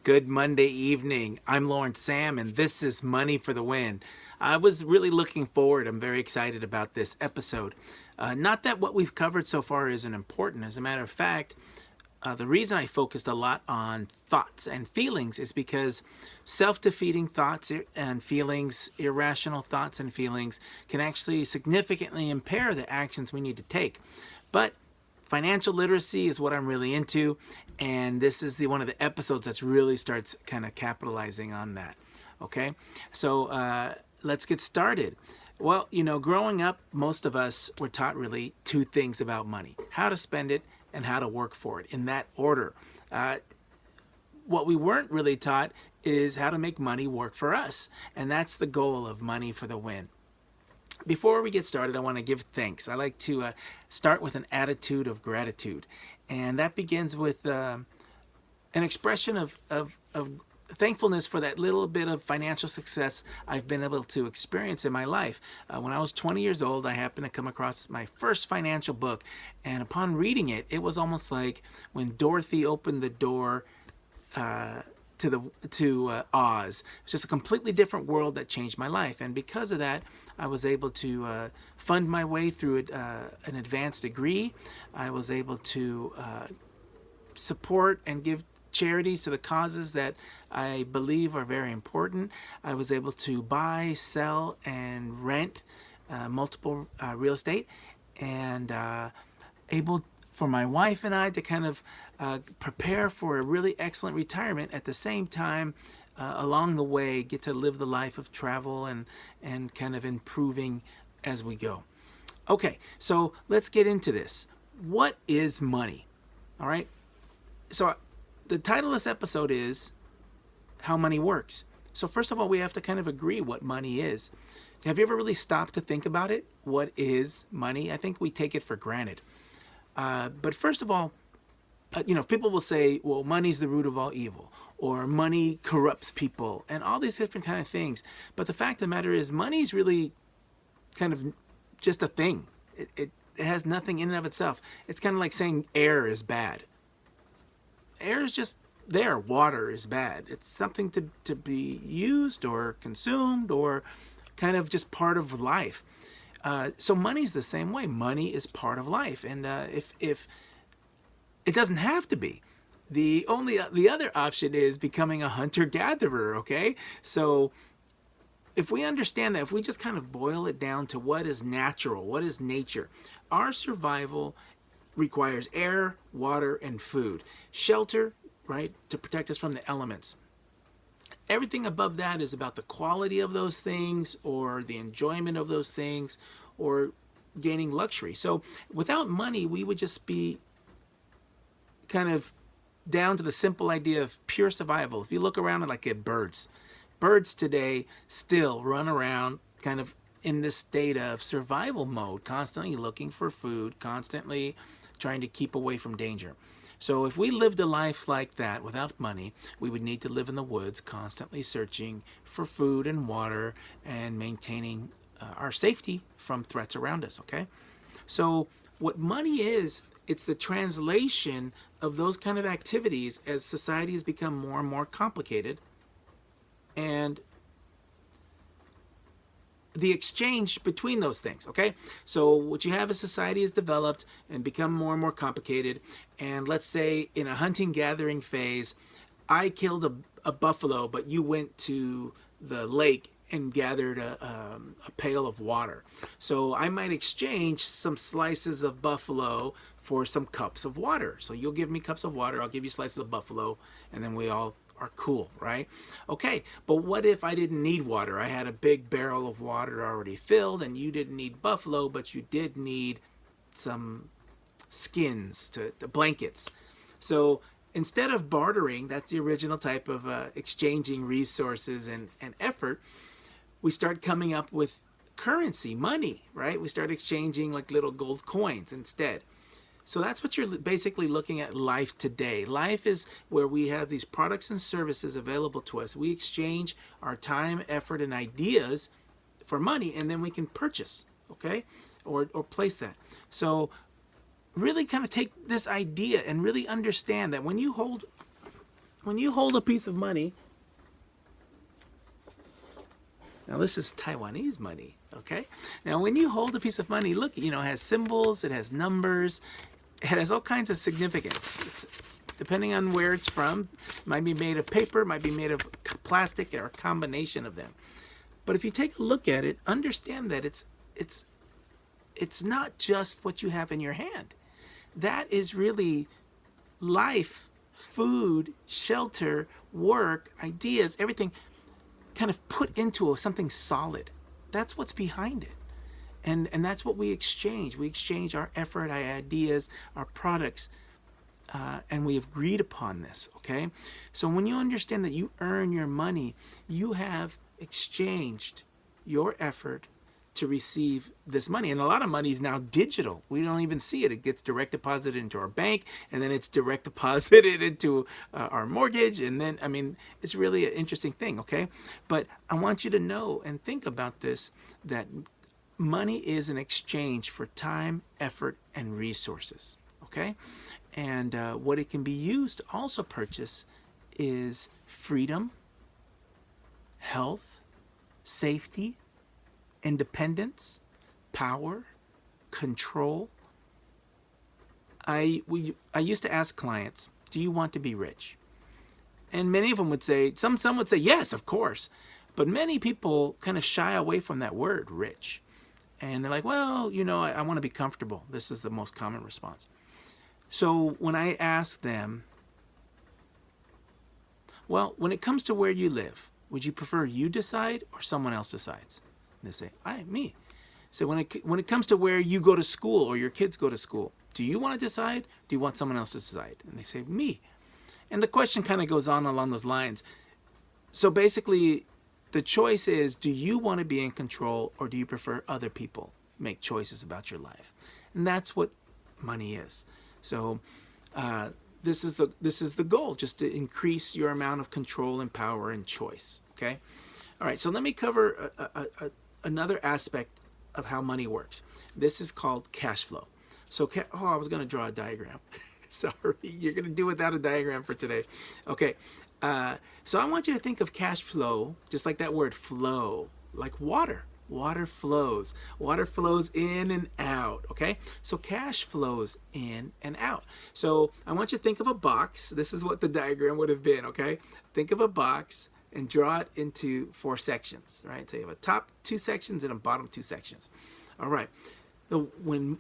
Good Monday evening. I'm Lawrence Sam, and this is Money for the Win. I was really looking forward. I'm very excited about this episode. Not that what we've covered so far isn't important. As a matter of fact, the reason I focused a lot on thoughts and feelings is because self-defeating thoughts and feelings, irrational thoughts and feelings, can actually significantly impair the actions we need to take. But financial literacy is what I'm really into, and this is one of the episodes that really starts kind of capitalizing on that. Okay, so let's get started. Well, growing up, most of us were taught really two things about money: how to spend it and how to work for it, in that order. What we weren't really taught is how to make money work for us, and that's the goal of Money for the Win. Before we get started, I want to give thanks. I like to start with an attitude of gratitude, and that begins with an expression of thankfulness for that little bit of financial success I've been able to experience in my life. When I was 20 years old, I happened to come across my first financial book, and upon reading it, it was almost like when Dorothy opened the door to Oz. It's just a completely different world that changed my life, and because of that, I was able to fund my way through an advanced degree. I was able to support and give charities to the causes that I believe are very important. I was able to buy, sell, and rent multiple real estate, and able for my wife and I to kind of prepare for a really excellent retirement, at the same time along the way get to live the life of travel and kind of improving as we go. Okay, so let's get into this. What is money? All right, so the title of this episode is How Money Works. So first of all, we have to kind of agree what money is. Have you ever really stopped to think about it? What is money? I think we take it for granted. But first of all, people will say, well, money's the root of all evil, or money corrupts people, and all these different kind of things. But the fact of the matter is, money's really kind of just a thing. It has nothing in and of itself. It's kind of like saying air is bad. Air is just there. Water is bad. It's something to be used or consumed, or kind of just part of life. So money's the same way. Money is part of life, and if it doesn't have to be. The other option is becoming a hunter-gatherer. Okay, so if we understand that, if we just kind of boil it down to what is natural, what is nature, our survival requires air, water, and food. Shelter, right, to protect us from the elements. Everything above that is about the quality of those things, or the enjoyment of those things, or gaining luxury. So without money, we would just be kind of down to the simple idea of pure survival. If you look around at birds today still run around kind of in this state of survival mode, constantly looking for food, constantly trying to keep away from danger. So if we lived a life like that without money, we would need to live in the woods, constantly searching for food and water and maintaining our safety from threats around us, okay? So what money is, it's the translation of those kind of activities as society has become more and more complicated, and the exchange between those things, okay? So what you have as society has developed and become more and more complicated, and let's say in a hunting-gathering phase, I killed a buffalo, but you went to the lake and gathered a pail of water. So I might exchange some slices of buffalo for some cups of water. So you'll give me cups of water, I'll give you slices of buffalo, and then we all are cool, right? Okay, but what if I didn't need water? I had a big barrel of water already filled, and you didn't need buffalo, but you did need some skins to blankets. So instead of bartering, that's the original type of exchanging resources and effort, we start coming up with currency, money, right? We start exchanging like little gold coins instead. So that's what you're basically looking at life today. Life is where we have these products and services available to us. We exchange our time, effort, and ideas for money, and then we can purchase, okay? Or place that. So really kind of take this idea and really understand that when you hold when you hold a piece of money, now this is Taiwanese money, okay? Now when you hold a piece of money, look, it has symbols, it has numbers, it has all kinds of significance. Depending on where it's from, it might be made of paper, it might be made of plastic, or a combination of them. But if you take a look at it, understand that it's not just what you have in your hand. That is really life, food, shelter, work, ideas, everything kind of put into something solid. That's what's behind it. And that's what we exchange. We exchange our effort, our ideas, our products, and we have agreed upon this, okay? So when you understand that you earn your money, you have exchanged your effort to receive this money. And a lot of money is now digital. We don't even see it. It gets direct deposited into our bank, and then it's direct deposited into our mortgage. And then, it's really an interesting thing, okay? But I want you to know and think about this, that money is an exchange for time, effort, and resources, okay? And what it can be used to also purchase is freedom, health, safety, independence, power, control. I used to ask clients, do you want to be rich? And many of them would say, some would say, yes, of course. But many people kind of shy away from that word, rich. And they're like, well, I want to be comfortable. This is the most common response. So when I ask them, well, when it comes to where you live, would you prefer you decide or someone else decides? And they say, me. So when it comes to where you go to school or your kids go to school, do you want to decide? Do you want someone else to decide? And they say, me. And the question kind of goes on along those lines. So basically, the choice is, do you want to be in control or do you prefer other people make choices about your life? And that's what money is. So this is the goal, just to increase your amount of control and power and choice. Okay. All right. So let me cover another aspect of how money works. This is called cash flow. So, I was going to draw a diagram. Sorry, you're going to do without a diagram for today. Okay. So I want you to think of cash flow, just like that word flow, like water. Water flows. Water flows in and out, okay? So cash flows in and out. So I want you to think of a box. This is what the diagram would have been, okay? Think of a box and draw it into 4 sections, right? So you have a top 2 sections and a bottom 2 sections. All right. When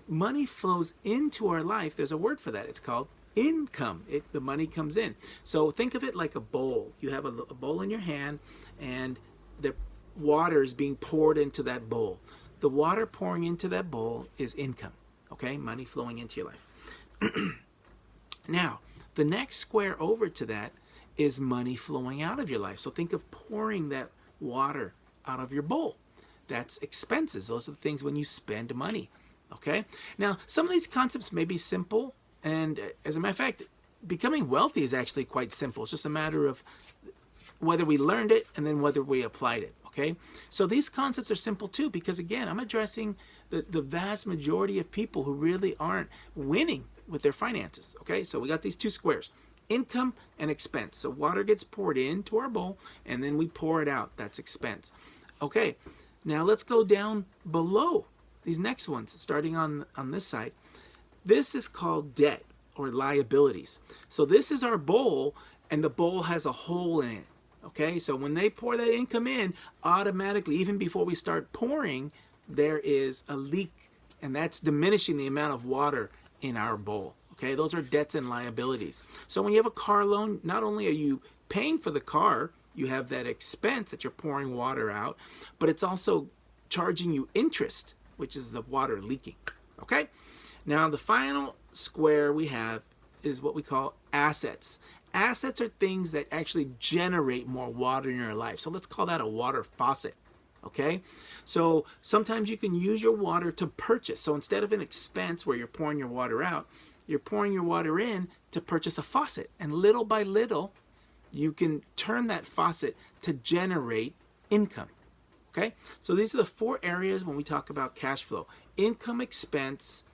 money flows into our life, there's a word for that. It's called income. The money comes in. So think of it like a bowl. You have a bowl in your hand, and the water is being poured into that bowl. The water pouring into that bowl is income, okay? Money flowing into your life. Now, the next square over to that is money flowing out of your life. So think of pouring that water out of your bowl. That's expenses. Those are the things when you spend money, okay? Now, some of these concepts may be simple, and as a matter of fact, becoming wealthy is actually quite simple. It's just a matter of whether we learned it and then whether we applied it. Okay, so these concepts are simple too, because again, I'm addressing the vast majority of people who really aren't winning with their finances. Okay, so we got these 2 squares, income and expense. So water gets poured into our bowl and then we pour it out. That's expense. Okay, now let's go down below these next ones, starting on this side. This is called debt or liabilities. So this is our bowl, and the bowl has a hole in it. Okay, so when they pour that income in, automatically, even before we start pouring, there is a leak, and that's diminishing the amount of water in our bowl. Okay, those are debts and liabilities. So when you have a car loan, not only are you paying for the car, you have that expense that you're pouring water out, but it's also charging you interest, which is the water leaking. Okay, now the final square we have is what we call assets. Assets are things that actually generate more water in your life. So let's call that a water faucet. Okay? So sometimes you can use your water to purchase. So instead of an expense where you're pouring your water out, you're pouring your water in to purchase a faucet. And little by little, you can turn that faucet to generate income. Okay? So these are the 4 areas when we talk about cash flow: income, expense,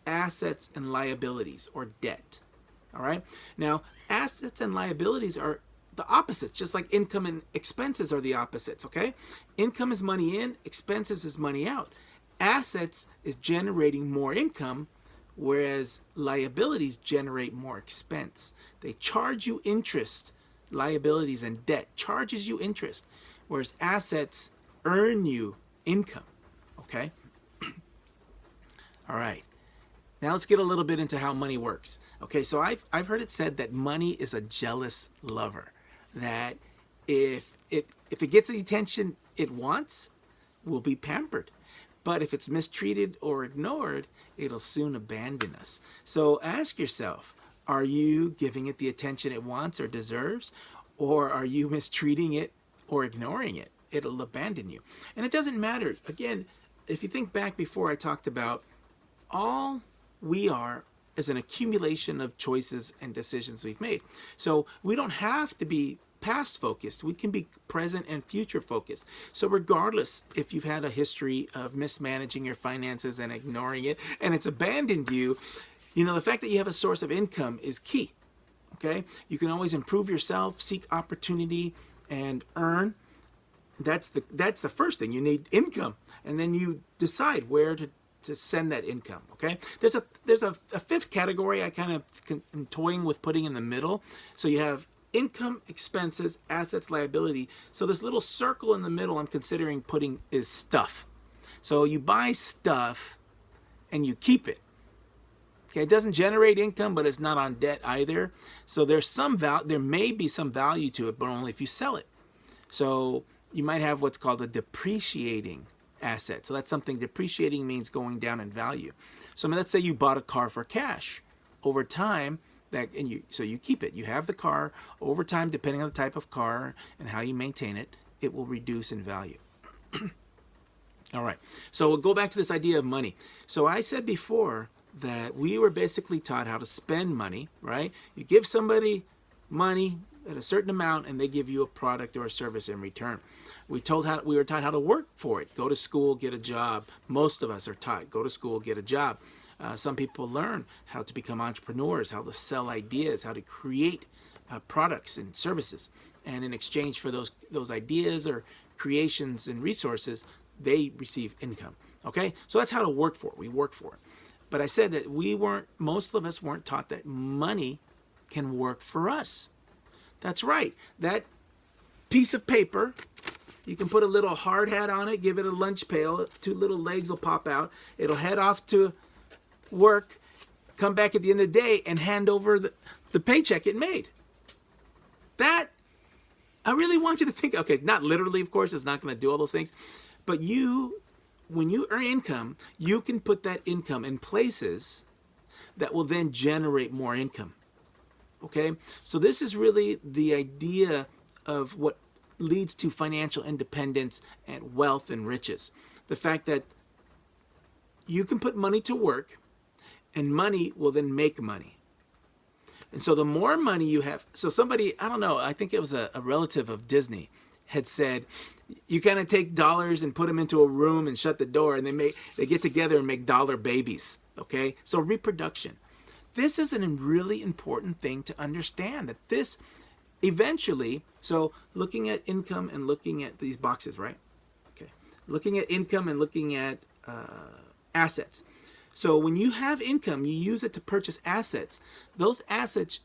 assets, and liabilities or debt. All right? Now, Assets and liabilities are the opposites, just like income and expenses are the opposites, okay? Income is money in, expenses is money out. Assets is generating more income, whereas liabilities generate more expense. They charge you interest. Liabilities and debt charges you interest, whereas assets earn you income, okay? All right. Now let's get a little bit into how money works. Okay, so I've heard it said that money is a jealous lover. That if it gets the attention it wants, will be pampered. But if it's mistreated or ignored, it'll soon abandon us. So ask yourself, are you giving it the attention it wants or deserves? Or are you mistreating it or ignoring it? It'll abandon you. And it doesn't matter. Again, if you think back before, I talked about all we are is an accumulation of choices and decisions we've made. So we don't have to be past focused. We can be present and future focused. So regardless if you've had a history of mismanaging your finances and ignoring it and it's abandoned you, the fact that you have a source of income is key. Okay? You can always improve yourself, seek opportunity, and earn. That's the first thing. You need income. And then you decide where to send that income, okay? There's a fifth category I kind of am toying with putting in the middle. So you have income, expenses, assets, liability. So this little circle in the middle I'm considering putting is stuff. So you buy stuff and you keep it. Okay, it doesn't generate income, but it's not on debt either. So there may be some value to it, but only if you sell it. So you might have what's called a depreciating asset. So that's something depreciating means going down in value. So let's say you bought a car for cash. Over time, so you keep it. You have the car. Over time, depending on the type of car and how you maintain it, it will reduce in value. All right. So we'll go back to this idea of money. So I said before that we were basically taught how to spend money, right? You give somebody money at a certain amount and they give you a product or a service in return. We were taught how to work for it. Go to school, get a job. Most of us are taught, go to school, get a job. Some people learn how to become entrepreneurs, how to sell ideas, how to create products and services. And in exchange for those ideas or creations and resources, they receive income. Okay? So that's how to work for it. We work for it. But I said that most of us weren't taught that money can work for us. That's right. That piece of paper, you can put a little hard hat on it, give it a lunch pail, 2 little legs will pop out. It'll head off to work, come back at the end of the day and hand over the paycheck it made. That, I really want you to think, okay, not literally, of course, it's not going to do all those things, but when you earn income, you can put that income in places that will then generate more income. Okay, so this is really the idea of what leads to financial independence and wealth and riches. The fact that you can put money to work and money will then make money. And so the more money you have, so somebody, I don't know, I think it was a relative of Disney had said, you kind of take dollars and put them into a room and shut the door and they get together and make dollar babies. Okay, so reproduction. This is a really important thing to understand, that this eventually, so looking at income and looking at these boxes, right? Okay. Looking at income and looking at assets. So when you have income, you use it to purchase assets. Those assets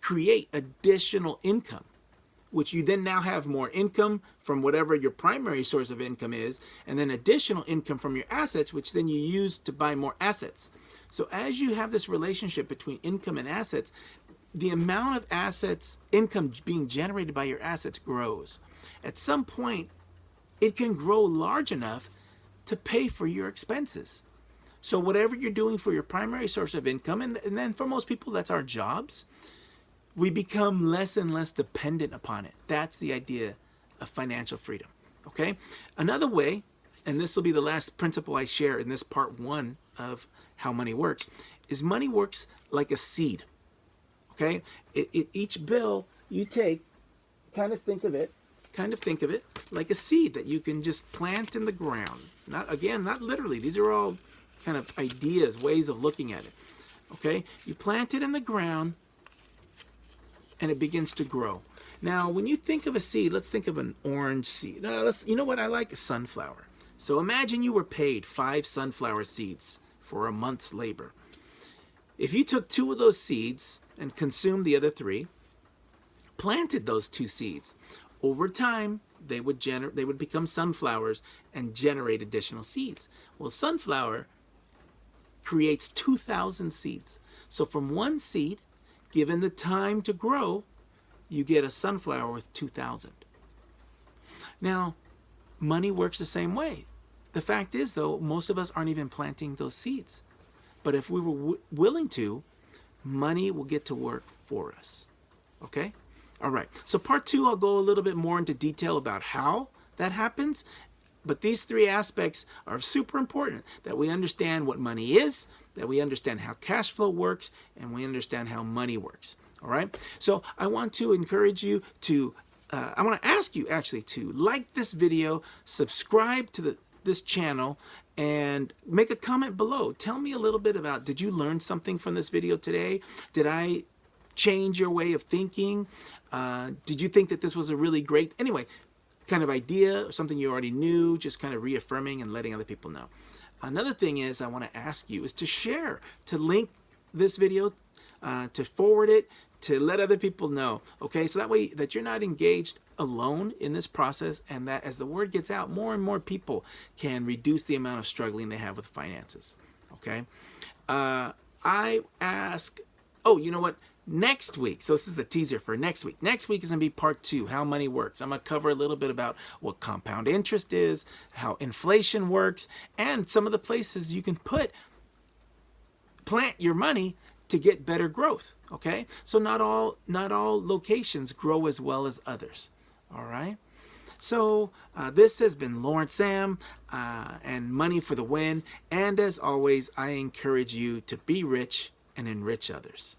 create additional income, which you then now have more income from whatever your primary source of income is, and then additional income from your assets, which then you use to buy more assets. So as you have this relationship between income and assets, the amount of assets, income being generated by your assets grows. At some point, it can grow large enough to pay for your expenses. So whatever you're doing for your primary source of income, and then for most people, that's our jobs, we become less and less dependent upon it. That's the idea of financial freedom. Okay? Another way, and this will be the last principle I share in this part 1 of how money works, is money works like a seed. Okay? Each bill you take, kind of think of it like a seed that you can just plant in the ground. Not literally. These are all kind of ideas, ways of looking at it. Okay? You plant it in the ground, and it begins to grow. Now, when you think of a seed, let's think of an orange seed. You know what? I like a sunflower. So imagine you were paid 5 sunflower seeds for a month's labor. If you took 2 of those seeds and consumed the other 3, planted those 2 seeds, over time they would become sunflowers and generate additional seeds. Well, sunflower creates 2,000 seeds. So from one seed, given the time to grow, you get a sunflower with 2,000. Now, money works the same way. The fact is, though, most of us aren't even planting those seeds. But if we were willing to, money will get to work for us. Okay? All right. So part 2, I'll go a little bit more into detail about how that happens. But these 3 aspects are super important, that we understand what money is, that we understand how cash flow works, and we understand how money works. All right? So I want to encourage you to, I want to ask you actually to like this video, subscribe to this channel, and make a comment below. Tell me a little bit about, did you learn something from this video today? Did I change your way of thinking? Did you think that this was a really great, anyway, kind of idea, or something you already knew, just kind of reaffirming and letting other people know? Another thing is I want to ask you is to share, to link this video, to forward it, to let other people know, okay? So that way that you're not engaged alone in this process, and that as the word gets out, more and more people can reduce the amount of struggling they have with finances, okay? I ask, oh, you know what? Next week, so this is a teaser for next week. Next week is going to be part 2, how money works. I'm going to cover a little bit about what compound interest is, how inflation works, and some of the places you can plant your money to get better growth, okay? So not all locations grow as well as others, all right? So this has been Lawrence Sam and Money for the Win. And as always, I encourage you to be rich and enrich others.